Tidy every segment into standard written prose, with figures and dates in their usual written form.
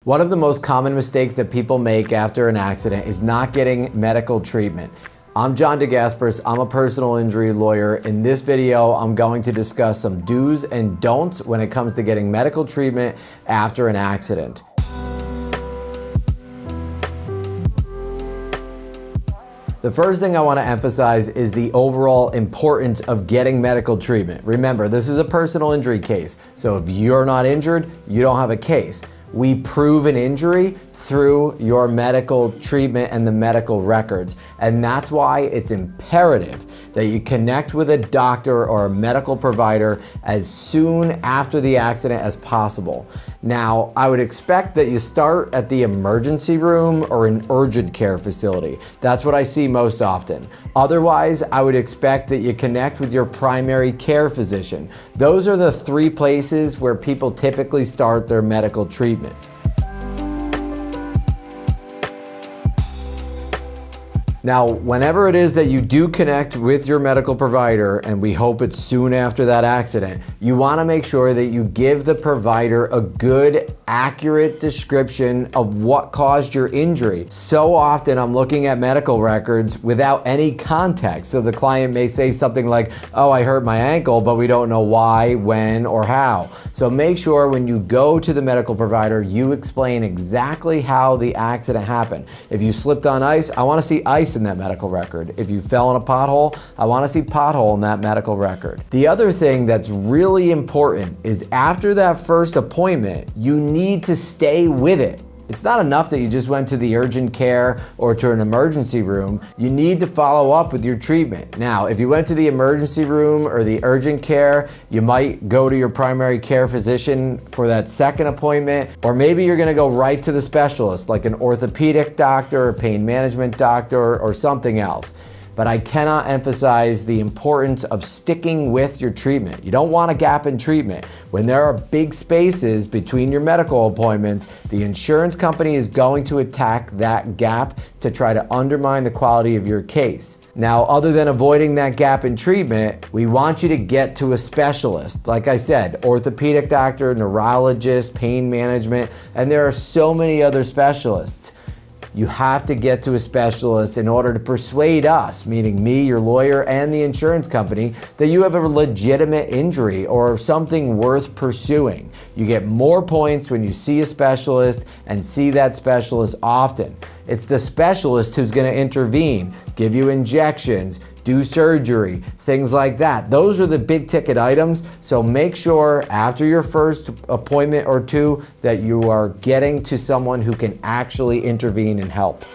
One of the most common mistakes that people make after an accident is not getting medical treatment. I'm John Degasperis, I'm a personal injury lawyer. In this video, I'm going to discuss some do's and don'ts when it comes to getting medical treatment after an accident. The first thing I want to emphasize is the overall importance of getting medical treatment. Remember, this is a personal injury case, so if you're not injured, you don't have a case. We prove an injury through your medical treatment and the medical records. And that's why it's imperative that you connect with a doctor or a medical provider as soon after the accident as possible. Now, I would expect that you start at the emergency room or an urgent care facility. That's what I see most often. Otherwise, I would expect that you connect with your primary care physician. Those are the three places where people typically start their medical treatment. Now, whenever it is that you do connect with your medical provider, and we hope it's soon after that accident, you want to make sure that you give the provider a good, accurate description of what caused your injury. So often I'm looking at medical records without any context. So the client may say something like, oh, I hurt my ankle, but we don't know why, when, or how. So make sure when you go to the medical provider, you explain exactly how the accident happened. If you slipped on ice, I want to see ice in that medical record. If you fell in a pothole, I want to see pothole in that medical record. The other thing that's really important is after that first appointment, you need to stay with it. It's not enough that you just went to the urgent care or to an emergency room. You need to follow up with your treatment. Now, if you went to the emergency room or the urgent care, you might go to your primary care physician for that second appointment, or maybe you're gonna go right to the specialist, like an orthopedic doctor, a pain management doctor, or something else. But I cannot emphasize the importance of sticking with your treatment. You don't want a gap in treatment. When there are big spaces between your medical appointments, the insurance company is going to attack that gap to try to undermine the quality of your case. Now, other than avoiding that gap in treatment, we want you to get to a specialist. Like I said, orthopedic doctor, neurologist, pain management, and there are so many other specialists. You have to get to a specialist in order to persuade us, meaning me, your lawyer, and the insurance company, that you have a legitimate injury or something worth pursuing. You get more points when you see a specialist and see that specialist often. It's the specialist who's going to intervene, give you injections, do surgery, things like that. Those are the big ticket items, so make sure after your first appointment or two that you are getting to someone who can actually intervene and help.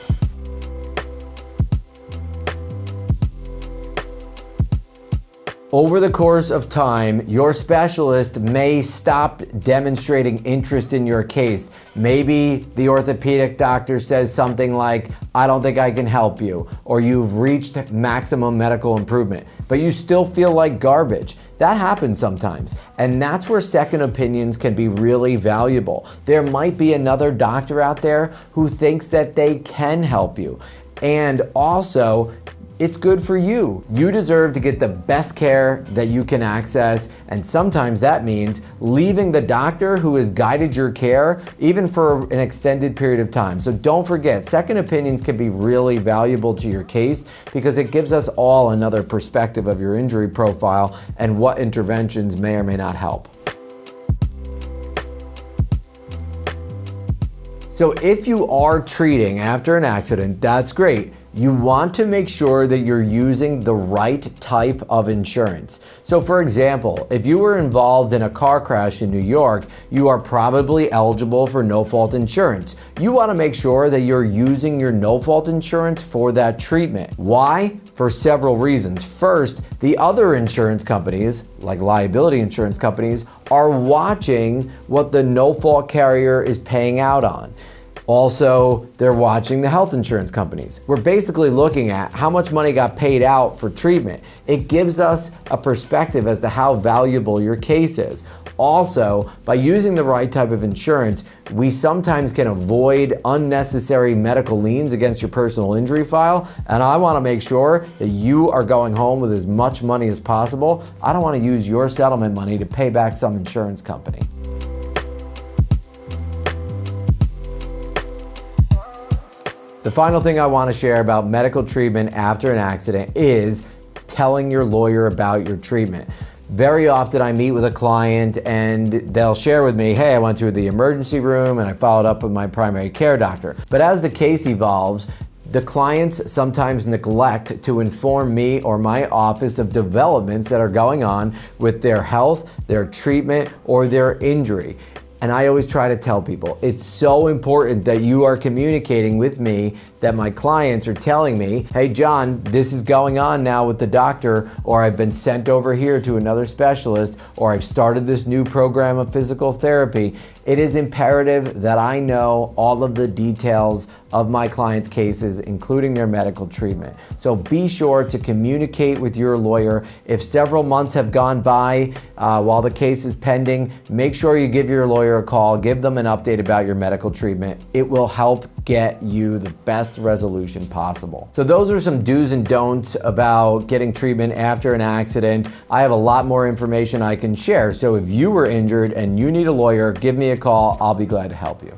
Over the course of time, your specialist may stop demonstrating interest in your case. Maybe the orthopedic doctor says something like, I don't think I can help you, or you've reached maximum medical improvement, but you still feel like garbage. That happens sometimes, and that's where second opinions can be really valuable. There might be another doctor out there who thinks that they can help you, and also, it's good for you. You deserve to get the best care that you can access, and sometimes that means leaving the doctor who has guided your care even for an extended period of time. So don't forget, second opinions can be really valuable to your case because it gives us all another perspective of your injury profile and what interventions may or may not help. So if you are treating after an accident, that's great. You want to make sure that you're using the right type of insurance. So for example, if you were involved in a car crash in New York, you are probably eligible for no-fault insurance. You want to make sure that you're using your no-fault insurance for that treatment. Why? For several reasons. First, the other insurance companies, like liability insurance companies, are watching what the no-fault carrier is paying out on. Also, they're watching the health insurance companies. We're basically looking at how much money got paid out for treatment. It gives us a perspective as to how valuable your case is. Also, by using the right type of insurance, we sometimes can avoid unnecessary medical liens against your personal injury file, and I want to make sure that you are going home with as much money as possible. I don't want to use your settlement money to pay back some insurance company. The final thing I want to share about medical treatment after an accident is telling your lawyer about your treatment. Very often I meet with a client and they'll share with me, hey, I went to the emergency room and I followed up with my primary care doctor. But as the case evolves, the clients sometimes neglect to inform me or my office of developments that are going on with their health, their treatment, or their injury. And I always try to tell people, it's so important that you are communicating with me, that my clients are telling me, hey John, this is going on now with the doctor, or I've been sent over here to another specialist, or I've started this new program of physical therapy. It is imperative that I know all of the details of my clients' cases, including their medical treatment. So be sure to communicate with your lawyer. If several months have gone by while the case is pending, make sure you give your lawyer a call, give them an update about your medical treatment. It will help get you the best resolution possible. So those are some do's and don'ts about getting treatment after an accident. I have a lot more information I can share. So if you were injured and you need a lawyer, give me a call. I'll be glad to help you.